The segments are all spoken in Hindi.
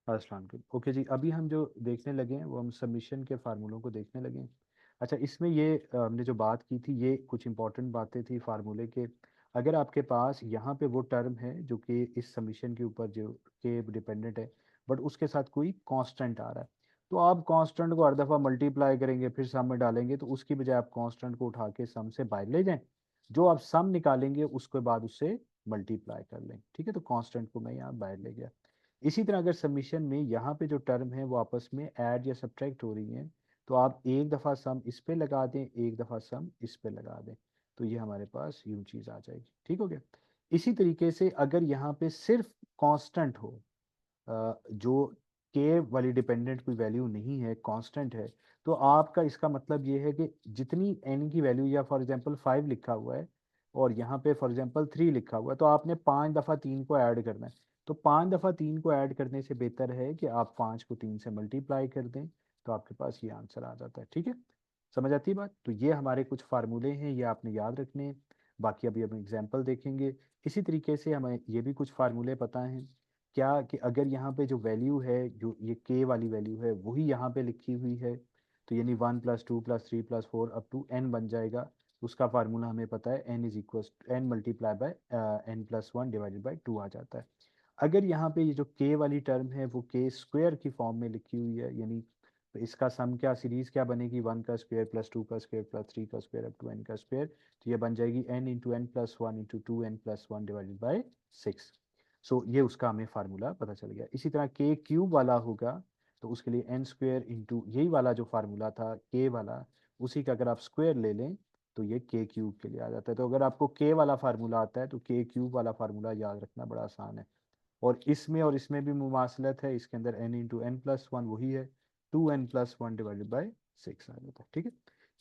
अस्सलाम वालेकुम। ओके जी, अभी हम जो देखने लगे हैं वो हम सबमिशन के फार्मूलों को देखने लगे हैं। अच्छा, इसमें ये हमने जो बात की थी ये कुछ इंपॉर्टेंट बातें थी फार्मूले के। अगर आपके पास यहाँ पे वो टर्म है जो कि इस सबमिशन के ऊपर जो के डिपेंडेंट है, बट उसके साथ कोई कांस्टेंट आ रहा है, तो आप कांस्टेंट को हर दफ़ा मल्टीप्लाई करेंगे फिर सम में डालेंगे, तो उसकी बजाय आप कांस्टेंट को उठा के सम से बाहर ले जाएं। जो आप सम निकालेंगे उसके बाद उससे मल्टीप्लाई कर लें। ठीक है, तो कांस्टेंट को मैं यहाँ बाहर ले गया। इसी तरह अगर सबमिशन में यहाँ पे जो टर्म है वो आपस में ऐड या सब्ट्रैक्ट हो रही हैं, तो आप एक दफ़ा सम इस पे लगा दें, एक दफ़ा सम इस पे लगा दें, तो ये हमारे पास यूं चीज़ आ जाएगी। ठीक हो गया। इसी तरीके से अगर यहाँ पे सिर्फ कांस्टेंट हो, जो के वाली डिपेंडेंट कोई वैल्यू नहीं है, कांस्टेंट है, तो आपका इसका मतलब ये है कि जितनी एन की वैल्यू, या फॉर एग्जांपल 5 लिखा हुआ है और यहाँ पे फॉर एग्जांपल 3 लिखा हुआ है, तो आपने 5 दफ़ा 3 को ऐड करना है। तो 5 दफ़ा 3 को ऐड करने से बेहतर है कि आप 5 को 3 से मल्टीप्लाई कर दें, तो आपके पास ये आंसर आ जाता है। ठीक है, समझ आती है बात? तो ये हमारे कुछ फार्मूले हैं, ये आपने याद रखने हैं। बाकी अभी हम एग्जाम्पल देखेंगे। इसी तरीके से हमें ये भी कुछ फार्मूले पता हैं क्या, कि अगर यहाँ पे जो वैल्यू है, जो ये के वाली वैल्यू है, वही यहाँ पे लिखी हुई है, तो यानी 1 + 2 + 3 + 4 अप टू एन बन जाएगा। उसका फार्मूला हमें पता है, N is equal N multiply by n+1 divided by 2 आ जाता है। अगर यहाँ पे ये जो के वाली टर्म है वो के स्क्वायर की फॉर्म में लिखी हुई है, यानी तो इसका सम क्या, सीरीज क्या बनेगी, 1 का स्क्वायर + 2 का स्क्वायर अप टू एन का स्क्वायर, तो ये बन जाएगी n × n+1 × 2n+1 divided by 6। सो ये उसका हमें फार्मूला पता चल गया। इसी तरह के क्यूब वाला होगा, तो उसके लिए n² इंटू यही वाला जो फार्मूला था के वाला, उसी का अगर आप स्क्वायर ले लें तो ये के क्यूब के लिए आ जाता है। तो अगर आपको के वाला फार्मूला आता है तो के क्यूब वाला फार्मूला याद रखना बड़ा आसान है। और इसमें भी मुमासलत है, इसके अंदर n × n+1 वही है, 2n+1 डिवाइडेड बाई 6 आ जाता है। ठीक है,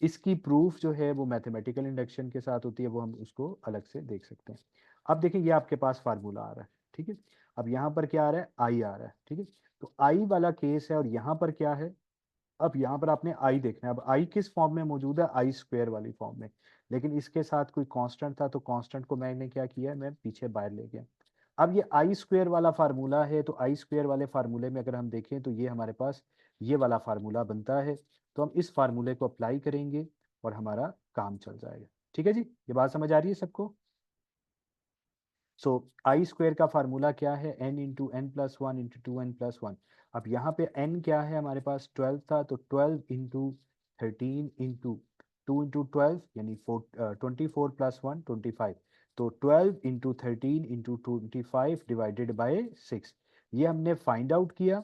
इसकी प्रूफ जो है वो मैथमेटिकल इंडक्शन के साथ होती है, वो हम उसको अलग से देख सकते हैं। अब देखें, ये आपके पास फार्मूला आ रहा है। ठीक है, अब यहाँ पर क्या आ रहा है, आई आ रहा है। ठीक है, तो आई वाला केस है, और यहाँ पर क्या है, अब यहाँ पर आपने आई देखना है। अब आई किस फॉर्म में मौजूद है, आई स्क्वायर वाली फॉर्म में, लेकिन इसके साथ कोई कांस्टेंट था, तो कांस्टेंट को मैंने क्या किया, मैं पीछे बाहर ले गया। अब ये आई स्क्वायर वाला फार्मूला है, तो आई स्क्वायर वाले फार्मूले में अगर हम देखें तो ये हमारे पास ये वाला फार्मूला बनता है, तो हम इस फार्मूले को अप्लाई करेंगे और हमारा काम चल जाएगा। ठीक है जी, ये बात समझ आ रही है सबको? सो आई स्क्वायर का फार्मूला क्या है, n × n+1 × 2n+1। अब यहाँ पे n क्या है, हमारे पास 12 था, तो 12 × 13 इंटू 2 × 12 यानी 24 + 1 25। तो 12 × 13 × 25 डिवाइडेड बाय 6, ये हमने फाइंड आउट किया।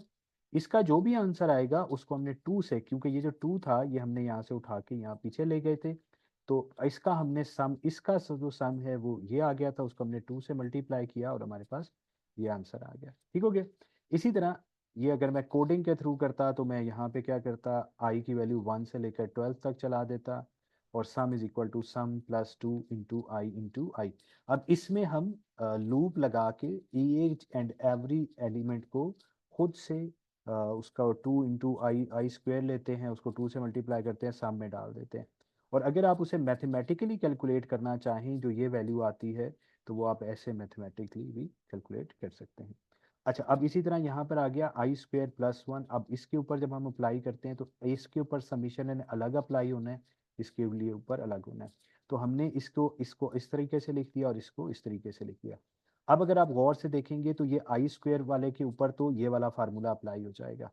इसका जो भी आंसर आएगा उसको हमने 2 से, क्योंकि ये जो 2 था ये हमने यहाँ से उठा के यहाँ पीछे ले गए थे, तो इसका हमने सम, इसका जो सम है वो ये आ गया था, उसको हमने 2 से मल्टीप्लाई किया और हमारे पास ये आंसर आ गया। ठीक हो गया। इसी तरह ये अगर मैं कोडिंग के थ्रू करता तो मैं यहाँ पे क्या करता, आई की वैल्यू 1 से लेकर 12 तक चला देता, और sum is equal to sum plus 2 into i into i. अब इसमें हम लूप लगा के ईच एंड एवरी एलिमेंट को खुद से उसका 2 इंटू आई आई स्क्वायर लेते हैं, उसको 2 से मल्टीप्लाई करते हैं, सम में डाल देते हैं। और अगर आप उसे मैथमेटिकली कैलकुलेट करना चाहें, जो ये वैल्यू आती है, तो वो आप ऐसे मैथमेटिकली भी कैलकुलेट कर सकते हैं। अच्छा, अब इसी तरह यहाँ पर आ गया i² + 1। अब इसके ऊपर जब हम अप्लाई करते हैं तो इसके ऊपर समीशन अलग अप्लाई होना है, इसके लिए ऊपर अलग होना है। तो हमने इसको इसको इस तरीके से लिख दिया और इसको इस तरीके से लिख दिया। अब अगर आप गौर से देखेंगे तो ये आई स्क्वायर वाले के ऊपर तो ये वाला फार्मूला अप्लाई हो जाएगा।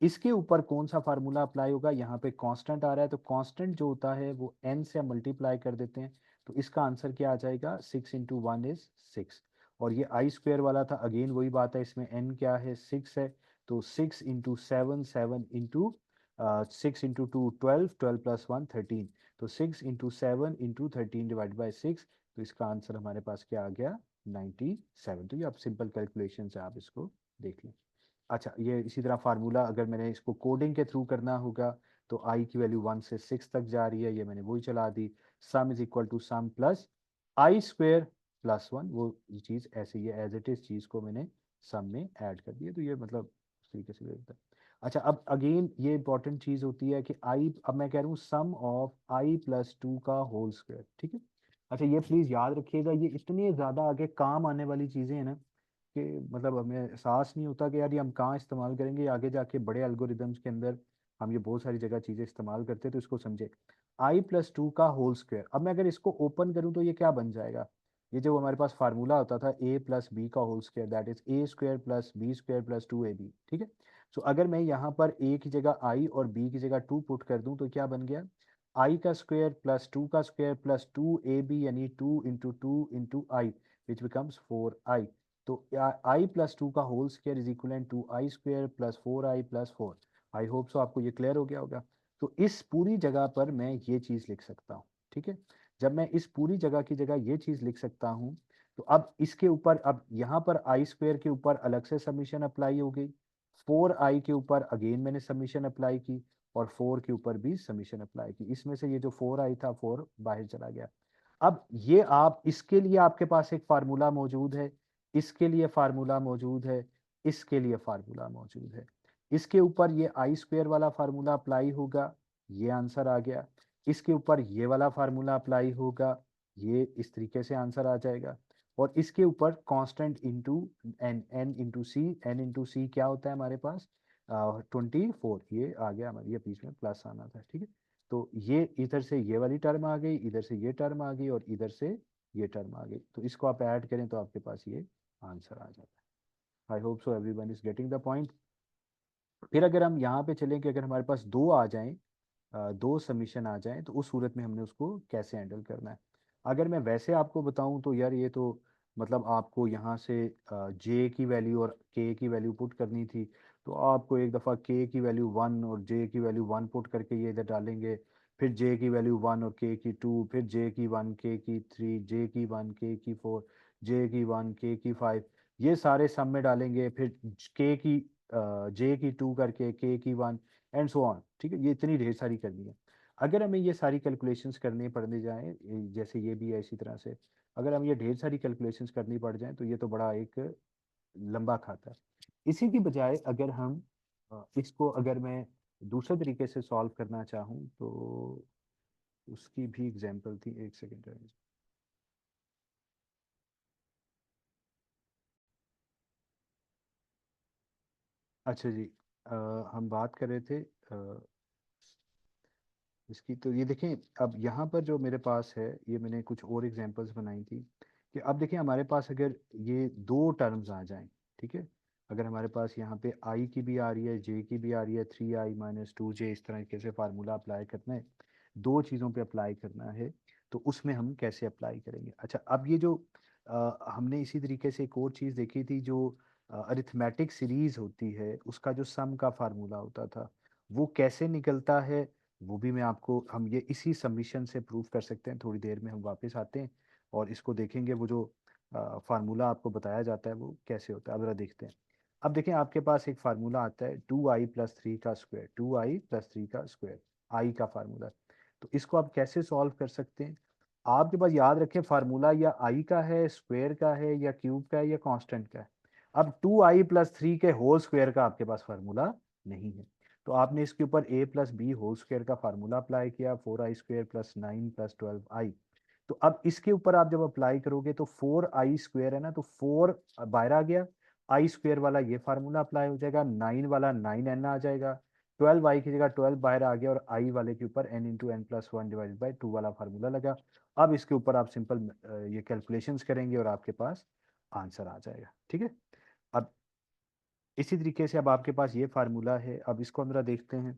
इसके ऊपर कौन सा फार्मूला अप्लाई होगा, यहाँ पे कांस्टेंट आ रहा है, तो कांस्टेंट जो होता है वो n से मल्टीप्लाई कर देते हैं, तो इसका आंसर क्या आ जाएगा, 6 × 1 इज 6। और ये आई स्क्वायर वाला था, अगेन वही बात है, इसमें n क्या है, 6 है, तो 6 × 7 7 इंटू 6 × 2 12 12 + 1 13, तो 6 × 7 इंटू 13 डिवाइड बाई 6, तो इसका आंसर हमारे पास क्या आ गया, 97। तो ये आप सिंपल कैलकुलेशन से आप इसको देख लें। अच्छा, ये इसी तरह फार्मूला अगर मैंने इसको कोडिंग के थ्रू करना होगा, तो आई की वैल्यू 1 से 6 तक जा रही है, ये मैंने वही चला दी, sum is equal to sum plus i square plus 1, वो ये चीज़ ऐसे ही है, एज इट इज चीज़ को मैंने सम में ऐड कर दिया, तो ये मतलब उस तरीके से होता है। अच्छा, अब अगेन ये इंपॉर्टेंट चीज़ होती है कि आई, अब मैं कह रहा हूँ सम ऑफ i + 2 का होल स्क्वायर। ठीक है, अच्छा ये प्लीज़ याद रखिएगा, ये इतने ज़्यादा आगे काम आने वाली चीज़ें हैं ना, के मतलब हमें एहसास नहीं होता कि यार ये हम कहाँ इस्तेमाल करेंगे, आगे जाके बड़े एल्गोरिदम्स के अंदर हम ये बहुत सारी जगह चीज़ें इस्तेमाल करते हैं, तो इसको समझे। i+2 का होल स्क्वायर, अब मैं अगर इसको ओपन करूँ तो ये क्या बन जाएगा, ये जो हमारे पास फार्मूला होता था a+b का whole square, that is a² + b² + 2ab, ठीक है। सो अगर मैं यहाँ पर a की जगह i और b की जगह 2 पुट कर दूं तो क्या बन गया, i का स्क्वायर प्लस 2 का स्क्वायर प्लस 2ab, यानी 2 × 2 × i, विच बिकम्स 4i। तो i+2 का whole square is equal to i² + 4i+4। I hope so आपको ये क्लियर हो गया होगा। तो इस पूरी जगह पर मैं ये चीज़ लिख सकता हूँ, ठीक है। जब मैं इस पूरी जगह की जगह ये चीज़ लिख सकता हूँ, तो अब इसके ऊपर, अब यहाँ पर i² के ऊपर अलग से समीशन अप्लाई हो गई, 4i के ऊपर अगेन मैंने समीशन अप्लाई की, और 4 के ऊपर भी समीशन अप्लाई की। इसमें से ये जो 4i था 4 बाहर चला गया। अब ये आप, इसके लिए आपके पास एक फार्मूला मौजूद है, इसके लिए फार्मूला मौजूद है, इसके लिए फार्मूला मौजूद है। इसके ऊपर ये i² वाला फार्मूला अप्लाई होगा, ये आंसर आ गया। इसके ऊपर ये वाला फार्मूला अप्लाई होगा, ये इस तरीके से आंसर आ जाएगा। और इसके ऊपर कांस्टेंट इंटू n इंटू सी, n इंटू सी क्या होता है हमारे पास 24, ये आ गया हमारे, ये बीच में प्लस आना था, ठीक है। तो ये इधर से ये वाली टर्म आ गई, इधर से ये टर्म आ गई, और इधर से ये टर्म आ गई। तो इसको आप ऐड करें तो आपके पास ये आंसर आ जाता है। आई hope so everyone is getting the point. फिर अगर हम यहाँ पे चलें कि अगर हमारे पास दो आ जाएं, दो सबमिशन आ जाएं, तो उस सूरत में हमने उसको कैसे हैंडल करना है। अगर मैं वैसे आपको बताऊं तो यार ये तो मतलब आपको यहाँ से जे की वैल्यू और के की वैल्यू पुट करनी थी, तो आपको एक दफ़ा के की वैल्यू 1 और जे की वैल्यू 1 पुट करके ये इधर डालेंगे, फिर जे की वैल्यू 1 और के की 2, फिर जे की 1 के की 3, जे की 1 के की 4, जे की 1 के की 5, ये सारे सम में डालेंगे, फिर के की जे की 2 करके के की 1 एंड सो ऑन, ठीक है। ये इतनी ढेर सारी करनी है। अगर हमें ये सारी कैलकुलेशंस करनी पड़ने जाएं, जैसे ये भी है इसी तरह से, अगर हम ये ढेर सारी कैलकुलेशंस करनी पड़ जाएं तो ये तो बड़ा एक लंबा खाता है। इसी की बजाय अगर हम इसको, अगर मैं दूसरे तरीके से सॉल्व करना चाहूँ तो उसकी भी एग्जांपल थी, एक सेकेंड। अच्छा जी, हम बात कर रहे थे इसकी, तो ये देखें, अब यहाँ पर जो मेरे पास है, ये मैंने कुछ और एग्जांपल्स बनाई थी कि अब देखिए हमारे पास अगर ये दो टर्म्स आ जाएं, ठीक है। अगर हमारे पास यहाँ पे आई की भी आ रही है, जे की भी आ रही है, 3i - 2j, इस तरीके से फार्मूला अप्लाई करना है, दो चीज़ों पे अप्लाई करना है, तो उसमें हम कैसे अप्लाई करेंगे। अच्छा, अब ये जो हमने इसी तरीके से एक और चीज़ देखी थी, जो अरिथमेटिक सीरीज होती है उसका जो सम का फार्मूला होता था, वो कैसे निकलता है, वो भी मैं आपको, हम ये इसी सबमिशन से प्रूव कर सकते हैं। थोड़ी देर में हम वापस आते हैं और इसको देखेंगे, वो जो फार्मूला आपको बताया जाता है वो कैसे होता है। अब जरा देखते हैं। अब देखें, आपके पास एक फार्मूला आता है 2i+3 का स्क्वायर, 2i+3 का स्क्वायर, आई का फार्मूला। तो इसको आप कैसे सॉल्व कर सकते हैं। आपके पास याद रखें, फार्मूला या आई का है, स्क्वायर का है, या क्यूब का है, या कांस्टेंट का है। अब 2i+3 के होल स्क्वायर का आपके पास फार्मूला नहीं है, तो आपने इसके ऊपर a+b होल स्क्वायर का फार्मूला अप्लाई किया, 4i² + 9 + 12i। तो अब इसके ऊपर आप जब अप्लाई करोगे तो 4i² है ना, तो 4 बाहर आ गया, i² वाला ये फार्मूला अप्लाई हो जाएगा, 9 वाला 9n आ जाएगा, 12i की जगह 12 बाहर आ गया, और i वाले के ऊपर n × n+1/2 वाला फार्मूला लगा। अब इसके ऊपर आप सिंपल ये कैलकुलेशंस करेंगे और आपके पास आंसर आ जाएगा, ठीक है। अब इसी तरीके से अब आपके पास ये फार्मूला है। अब इसको हम जरा देखते हैं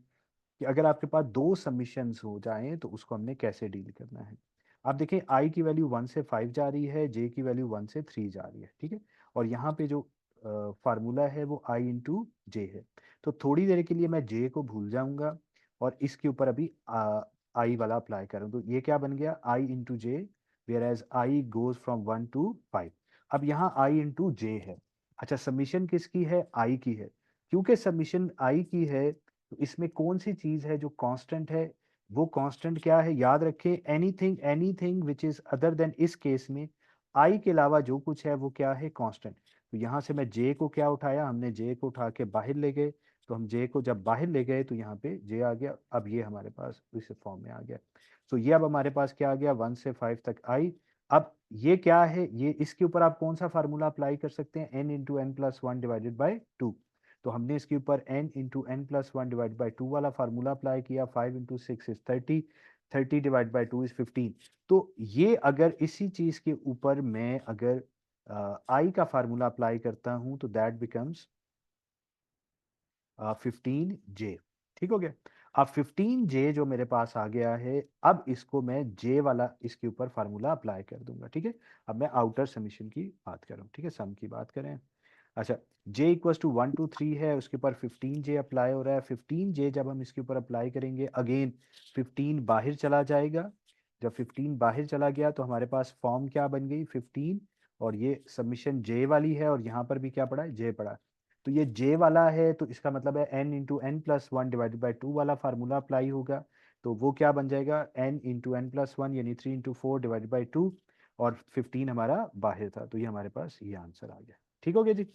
कि अगर आपके पास दो सबमिशंस हो जाएं तो उसको हमने कैसे डील करना है। आप देखें, आई की वैल्यू 1 से 5 जा रही है, जे की वैल्यू 1 से 3 जा रही है, ठीक है। और यहाँ पे जो फार्मूला है वो i × j है। तो थोड़ी देर के लिए मैं j को भूल जाऊंगा और इसके ऊपर अभी आई वाला अप्लाई करूँ, तो ये क्या बन गया, i × j, whereas I goes from 1 to 5। अब यहाँ i × j है। अच्छा, सबमिशन किसकी है, आई की है। क्योंकि सबमिशन आई की है, तो इसमें कौन सी चीज है जो कांस्टेंट है, वो कांस्टेंट क्या है, याद रखें, anything anything which is other than, इस केस में आई के अलावा जो कुछ है वो क्या है, कांस्टेंट। तो यहाँ से मैं जे को क्या उठाया, हमने जे को उठा के बाहर ले गए, तो हम जे को जब बाहर ले गए तो यहाँ पे जे आ गया। अब ये हमारे पास इस फॉर्म में आ गया। तो ये अब हमारे पास क्या आ गया, 1 से 5 तक आई। अब ये क्या है, ये इसके ऊपर आप कौन सा फार्मूला अप्लाई कर सकते हैं, n into N plus one divided by two. तो हमने इसके ऊपर n into N plus one divide by two वाला फार्मूला अप्लाई किया। 5 into six is 30, 30 divide by two is 15। तो ये अगर इसी चीज के ऊपर मैं अगर आई का फार्मूला अप्लाई करता हूं तो दैट बिकम्स 15J। ठीक हो गया। अब 15J जो मेरे पास आ गया है, अब इसको मैं J वाला इसके ऊपर फार्मूला अप्लाई कर दूंगा। ठीक है, अब मैं आउटर समीशन की बात कर रहा हूँ। ठीक है, सम की बात करें। अच्छा, J इक्वल टू 1 2 3 है, उसके ऊपर 15J अप्लाई हो रहा है। 15J जब हम इसके ऊपर अप्लाई करेंगे, अगेन 15 बाहर चला जाएगा। जब 15 बाहर चला गया तो हमारे पास फॉर्म क्या बन गई, 15, और ये सबमिशन J वाली है, और यहाँ पर भी क्या पड़ा है, J पड़ा। तो ये J वाला है, तो इसका मतलब है n into N plus one divided by two वाला फार्मूला अप्लाई होगा। तो वो क्या बन जाएगा, n into N plus one यानी 3 into four divided by two, और 15 हमारा बाहर था। तो ये हमारे पास ये आंसर आ गया। ठीक हो गया जी।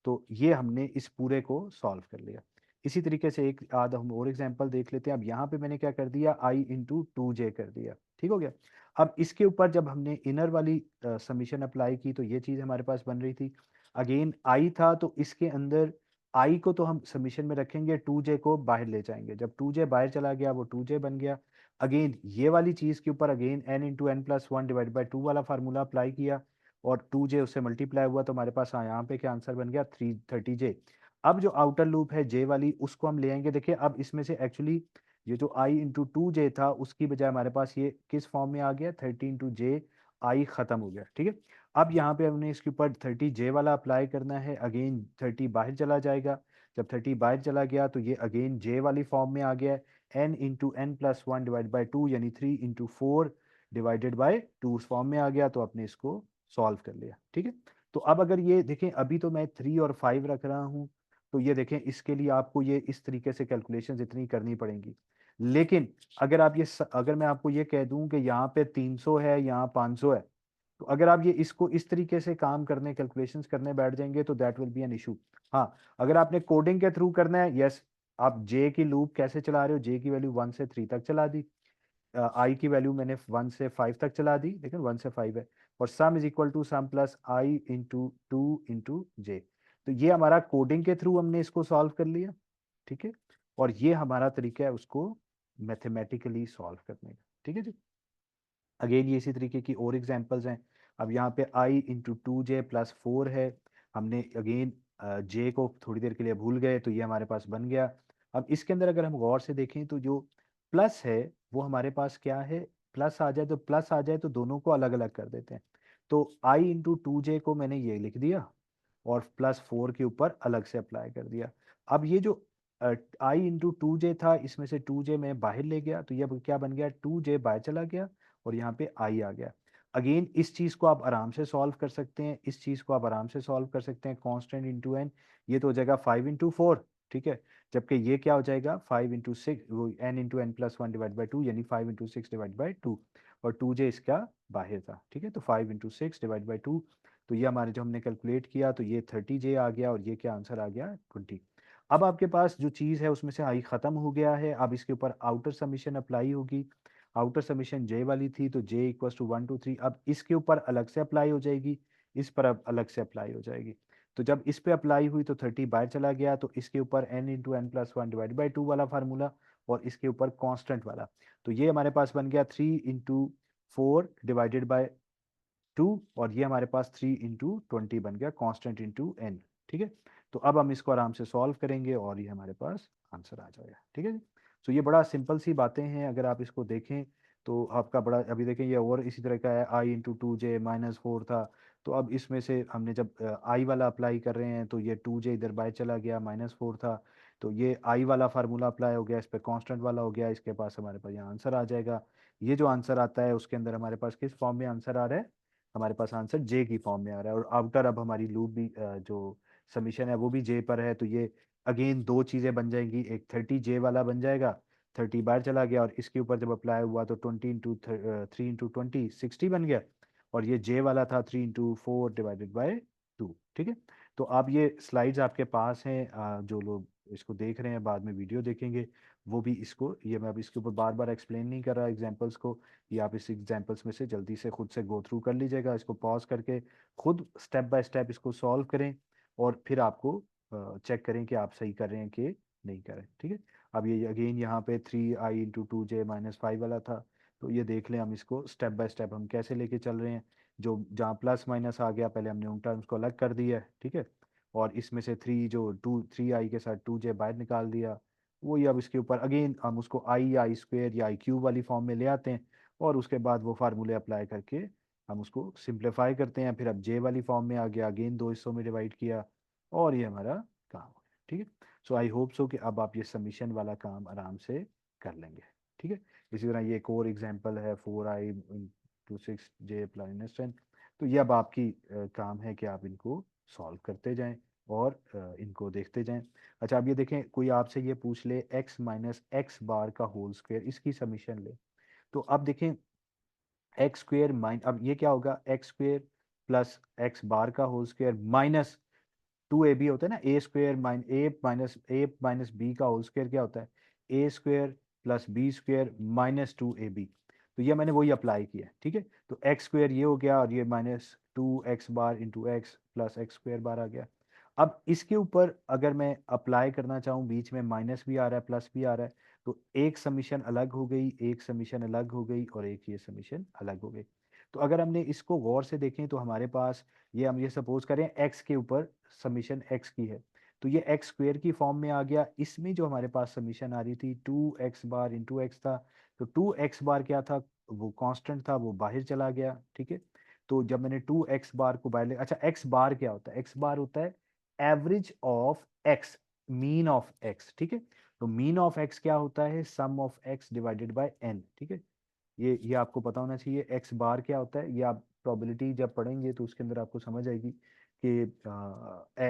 तो ये हमने इस पूरे को सॉल्व कर लिया। इसी तरीके से एक आध हम और एग्जांपल देख लेते हैं। अब यहाँ पे मैंने क्या कर दिया, i इंटू टू जे कर दिया। ठीक हो गया। अब इसके ऊपर जब हमने इनर वाली समीशन अप्लाई की तो ये चीज हमारे पास बन रही थी। अगेन i था, तो इसके अंदर i को तो हम समीशन में रखेंगे, टू जे को बाहर ले जाएंगे। जब टू जे बाहर चला गया वो टू जे बन गया। अगेन ये वाली चीज के ऊपर again n into N plus one divide by two वाला फार्मूला अप्लाई किया, और 2J उससे मल्टीप्लाई हुआ, तो हमारे पास यहाँ पे क्या आंसर बन गया, 330J। अब जो आउटर लूप है J वाली, उसको हम ले आएंगे। देखिए अब इसमें से एक्चुअली ये जो i इंटू टू जे था, उसकी बजाय हमारे पास ये किस फॉर्म में आ गया, 30 इंटू J, i खत्म हो गया। ठीक है, अब यहाँ पे हमने इसके ऊपर 30J वाला अप्लाई करना है। अगेन 30 बाहर चला जाएगा। जब 30 बाहर चला गया तो ये अगेन J वाली फॉर्म में आ गया है, n into N plus one divide by two यानी 3 into four divided by two उस फॉर्म में आ गया। तो आपने इसको सॉल्व कर लिया। ठीक है, तो अब अगर ये देखें, अभी तो मैं 3 और 5 रख रहा हूं, तो ये देखें इसके लिए आपको ये इस तरीके से कैलकुलेशंस इतनी करनी पड़ेंगी। लेकिन अगर आप अगर मैं आपको ये कह दूं कि यहाँ पे 300 है, यहाँ 500 है, तो अगर आप ये इसको इस तरीके से काम करने, कैलकुलेशंस करने बैठ जाएंगे तो that will be an issue. हाँ, अगर आपने कोडिंग के थ्रू करना है, यस, आप जे की लूप कैसे चला रहे हो, जे की वैल्यू 1 से 3 तक चला दी, आई की वैल्यू मैंने 1 से 5 तक चला दी, लेकिन 1 से 5 है, और sum is equal to sum plus i into two into j. तो ये हमारा कोडिंग के थ्रू हमने इसको सॉल्व कर लिया। ठीक है, और ये हमारा तरीका है उसको मैथमेटिकली सॉल्व करने का। ठीक है जी। अगेन ये इसी तरीके की और एग्जांपल्स हैं। अब यहाँ पे आई into to J plus four है। हमने अगेन जे को थोड़ी देर के लिए भूल गए, तो ये हमारे पास बन गया। अब इसके अंदर अगर हम गौर से देखें तो जो प्लस है वो हमारे पास क्या है, प्लस आ जाए तो प्लस आ जाए तो दोनों को अलग अलग कर देते हैं। तो आई इंटू टू जे को मैंने ये लिख दिया, और प्लस फोर के ऊपर अलग से अप्लाई कर दिया। अब ये जो आई इंटू टू जे था, इसमें से टू जे मैं बाहर ले गया, तो ये अब क्या बन गया, टू जे बाहर चला गया, और यहाँ पे आई आ गया। अगेन इस चीज को आप आराम से सॉल्व कर सकते हैं, इस चीज को आप आराम से सॉल्व कर सकते हैं। कांस्टेंट इंटू एन, ये तो हो जाएगा 5 इंटू 4। ठीक है, जबकि ये क्या हो जाएगा, 5 इंटू 6, वो n into N plus one divide by two यानी 5 इंटू 6 डिवाइड बाई टू, और टू जे इसका बाहर था। ठीक है, तो 5 इंटू 6 डिवाइड बाई टू, तो ये हमारे जो हमने कैलकुलेट किया तो ये 30J आ गया, और ये क्या आंसर आ गया, 20। अब आपके पास जो चीज़ है उसमें से आई खत्म हो गया है। अब इसके ऊपर आउटर समीशन अप्लाई होगी। आउटर समीशन J वाली थी, तो J इक्वल टू 1 2 3, अब इसके ऊपर अलग से अप्लाई हो जाएगी, इस पर अब अलग से अप्लाई हो जाएगी। तो जब इस पे अप्लाई हुई तो 30 बाहर चला गया, तो इसके ऊपर n into N plus one divide by two वाला फार्मूला, और इसके ऊपर कांस्टेंट वाला। तो ये हमारे पास बन गया 3 इंटू 4 डिवाइडेड बाई टू, और ये हमारे पास 3 इंटू 20 बन गया, कांस्टेंट इंटू एन। ठीक है, तो अब हम इसको आराम से सॉल्व करेंगे और ये हमारे पास आंसर आ जाएगा। ठीक है जी। तो ये बड़ा सिंपल सी बातें हैं, अगर आप इसको देखें तो आपका बड़ा, अभी देखें ये और इसी तरह का है, आई into to J minus four था। तो अब इसमें से हमने जब आई वाला अप्लाई कर रहे हैं तो ये टू जे इधर बाय चला गया, -4 था। तो ये आई वाला फार्मूला अप्लाई हो गया, इस पे कांस्टेंट वाला हो गया, इसके पास हमारे पास यहाँ आंसर आ जाएगा। ये जो आंसर आता है उसके अंदर हमारे पास किस फॉर्म में आंसर आ रहा है, हमारे पास आंसर जे की फॉर्म में आ रहा है। और आउटर अब हमारी लूप भी जो सबमिशन है वो भी जे पर है, तो ये अगेन दो चीजें बन जाएंगी, एक 30J वाला बन जाएगा, 30 बाहर चला गया, और इसके ऊपर जब अप्लाई हुआ तो 20 इंटू 3 इंटू 20 60 बन गया, और ये जे वाला था 3 इंटू 4 डिवाइडेड बाई टू। ठीक है, तो अब ये स्लाइड्स आपके पास हैं, जो लोग इसको देख रहे हैं, बाद में वीडियो देखेंगे, वो भी इसको, ये मैं अब इसके ऊपर बार बार एक्सप्लेन नहीं कर रहा एग्जांपल्स को, ये आप इस एग्जांपल्स में से जल्दी से खुद से गो थ्रू कर लीजिएगा, इसको पॉज करके खुद स्टेप बाय स्टेप इसको सॉल्व करें, और फिर आपको चेक करें कि आप सही कर रहे हैं कि नहीं कर रहे हैं, ठीक है। अब ये अगेन यहाँ पे 3i × 2j - 5 वाला था, तो ये देख लें हम इसको स्टेप बाय स्टेप हम कैसे लेके चल रहे हैं। जो जहाँ प्लस माइनस आ गया पहले हमने उन टर्म्स को अलग कर दिया है, ठीक है, और इसमें से 3 के साथ 2j बाहर निकाल दिया। वही अब इसके ऊपर अगेन हम उसको i² या i³ वाली फॉर्म में ले आते हैं, और उसके बाद वो फार्मूले अप्लाई करके हम उसको सिंप्लीफाई करते हैं। फिर अब j वाली फॉर्म में आ गया, अगेन दो हिस्सों में डिवाइड किया, और ये हमारा काम हो गया, ठीक है। सो आई होप सो कि अब आप ये सबमिशन वाला काम आराम से कर लेंगे, ठीक है। इसी तरह ये एक और एग्जांपल है 4i × 6j + 10। तो ये अब आपकी काम है कि आप इनको सॉल्व करते जाएं और इनको देखते जाएं। अच्छा, अब ये देखें, कोई आपसे ये पूछ ले x - x बार का होल स्क्वायर, इसकी समीशन ले, तो अब देखें x² माइन, अब ये क्या होगा, x² प्लस एक्स बार का होल स्क्वायर माइनस 2ab होता है ना, a माइनस b का होल स्क्वायर क्या होता है, a² + b² - 2ab। तो ये मैंने वही अप्लाई किया, ठीक है। तो x² ये हो गया, और ये -2x बार × x + x² बार आ गया। अब इसके ऊपर अगर मैं अप्लाई करना चाहूँ, बीच में माइनस भी आ रहा है प्लस भी आ रहा है, तो एक समीशन अलग हो गई, एक समीशन अलग हो गई, और एक ये समीशन अलग हो गई। तो अगर हमने इसको गौर से देखें तो हमारे पास ये, हम ये सपोज करें x के ऊपर समीशन x की है, तो ये x² की फॉर्म में आ गया। इसमें जो हमारे पास समीशन आ रही थी 2x बार × x था, तो 2x बार क्या था, वो कांस्टेंट था, वो बाहर चला गया, ठीक है। तो जब मैंने 2x बार को बाहर ले, अच्छा x बार क्या होता है, x बार होता है average of x, mean of x, ठीक है। तो मीन ऑफ x क्या होता है, sum of x divided by n, ठीक है। ये आपको पता होना चाहिए। x बार क्या होता है, ये आप प्रोबेबिलिटी जब पढ़ेंगे तो उसके अंदर आपको समझ आएगी कि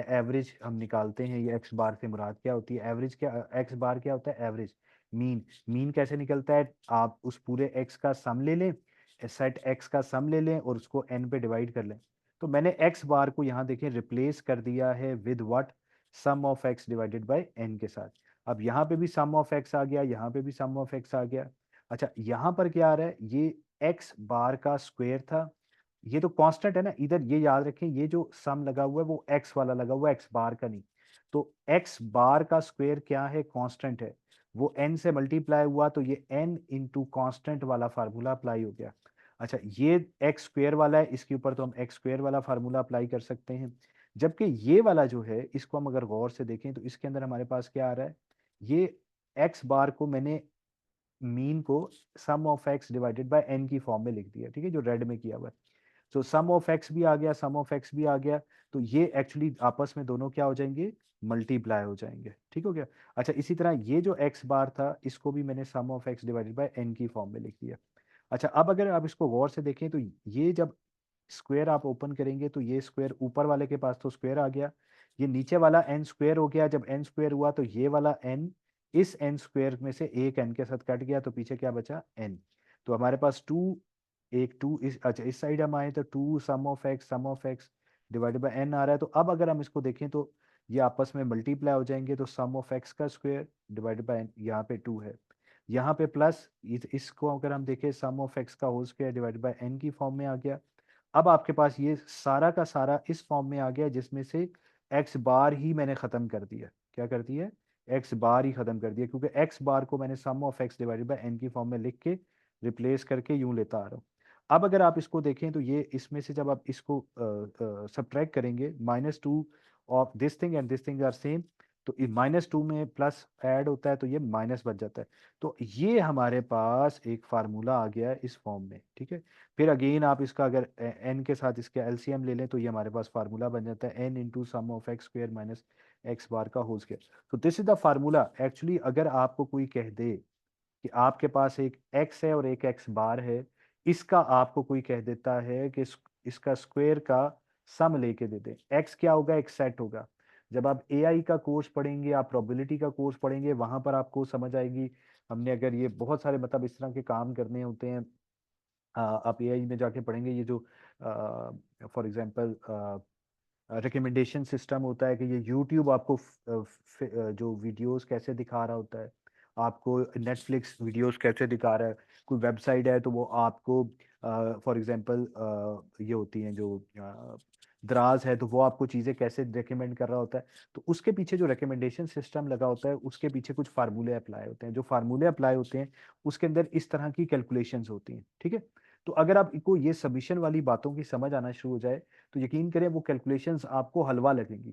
एवरेज हम निकालते हैं, ये x बार से मुराद क्या होती है, एवरेज क्या, x बार क्या होता है, एवरेज। मीन, मीन कैसे निकलता है, आप उस पूरे x का सम ले लें, सेट x का सम ले लें और उसको n पे डिवाइड कर लें। तो मैंने x बार को यहाँ देखें रिप्लेस कर दिया है with what, sum of x divided by n के साथ। अब यहाँ पे भी सम ऑफ x आ गया, यहाँ पे भी सम ऑफ x आ गया। अच्छा, यहाँ पर क्या आ रहा है, ये x बार का स्क्वायर था, ये तो कांस्टेंट है ना, इधर ये याद रखें, ये जो सम लगा हुआ है वो x वाला लगा हुआ है, x बार का नहीं। तो x बार का स्क्वायर क्या है, कांस्टेंट है, वो n से मल्टीप्लाई हुआ, तो ये n इंटू कांस्टेंट वाला फार्मूला अप्लाई हो गया। अच्छा, ये x² वाला है, इसके ऊपर तो हम x² वाला फार्मूला अप्लाई कर सकते हैं। जबकि ये वाला जो है, इसको हम अगर गौर से देखें तो इसके अंदर हमारे पास क्या आ रहा है, ये x बार को मैंने मीन को sum of x divided by n की फॉर्म में लिख दिया, ठीक है, जो रेड में किया हुआ है। सो सम ऑफ x भी आ गया, सम ऑफ x भी आ गया, तो ये एक्चुअली आपस में दोनों क्या हो जाएंगे, मल्टीप्लाई हो जाएंगे, ठीक हो गया। अच्छा, इसी तरह ये जो x बार था, इसको भी मैंने sum of x divided by n की फॉर्म में लिख दिया। अच्छा, अब अगर आप इसको गौर से देखें तो ये जब स्क्वायर आप ओपन करेंगे तो ये स्क्वायर ऊपर वाले के पास तो स्क्वायर आ गया, ये नीचे वाला n² हो गया। जब n² हुआ तो ये वाला n इस n² में से एक n के साथ कट गया, तो पीछे क्या बचा, n। तो हमारे पास टू, एक टू इस, अच्छा इस साइड हम आए तो 2 sum of x divided by n आ रहा है। तो अब अगर हम इसको देखें तो ये आपस में मल्टीप्लाई हो जाएंगे, तो सम ऑफ x का स्क्वायर डिवाइडेड बाय n, यहाँ पे 2 है, यहाँ पे प्लस, इसको अगर हम देखें सम ऑफ x का whole square divided by n की फॉर्म में आ गया। अब आपके पास ये सारा का सारा इस फॉर्म में आ गया, जिसमें से x बार ही मैंने खत्म कर दिया, क्या कर दिया, x बार ही खत्म कर दिया, क्योंकि x बार को मैंने sum of x divided by n की फॉर्म में लिख के रिप्लेस करके यूं लेता आ रहा हूँ। अब अगर आप इसको देखें तो ये इसमें से जब आप इसको सब्ट्रैक्ट करेंगे, -2 of this thing and this thing are same, तो -2 में प्लस ऐड होता है तो ये माइनस बच जाता है। तो ये हमारे पास एक फार्मूला आ गया है इस फॉर्म में, ठीक है। फिर अगेन आप इसका अगर n के साथ इसका एलसीएम ले लें तो ये हमारे पास फार्मूला बन जाता है n into sum of x² minus x bar का होल स्क्वायर। तो this is the formula. Actually अगर आपको कोई कह दे कि आपके पास एक x है और एक x बार है, इसका आपको कोई कह देता है कि इसका स्क्वायर का सम लेके दे दे, x क्या होगा, एक सेट होगा। जब आप एआई का कोर्स पढ़ेंगे, आप प्रोबेबिलिटी का कोर्स पढ़ेंगे, वहां पर आपको समझ आएगी। हमने अगर ये बहुत सारे मतलब इस तरह के काम करने होते हैं, आप एआई में जाके पढ़ेंगे, ये जो फॉर एग्जांपल रिकमेंडेशन सिस्टम होता है कि ये यूट्यूब आपको जो वीडियोस कैसे दिखा रहा होता है, आपको नेटफ्लिक्स वीडियोस कैसे दिखा रहा है, कोई वेबसाइट है तो वो आपको फॉर एग्जांपल ये होती हैं जो दराज है तो वो आपको चीज़ें कैसे रिकमेंड कर रहा होता है। तो उसके पीछे जो रिकमेंडेशन सिस्टम लगा होता है उसके पीछे कुछ फार्मूले अप्लाई होते हैं, जो फार्मूले अप्लाई होते हैं उसके अंदर इस तरह की कैलकुलेशंस होती हैं, ठीक है। तो अगर आपको ये सबमिशन वाली बातों की समझ आना शुरू हो जाए तो यकीन करें वो कैलकुलेशंस आपको हलवा लगेंगी।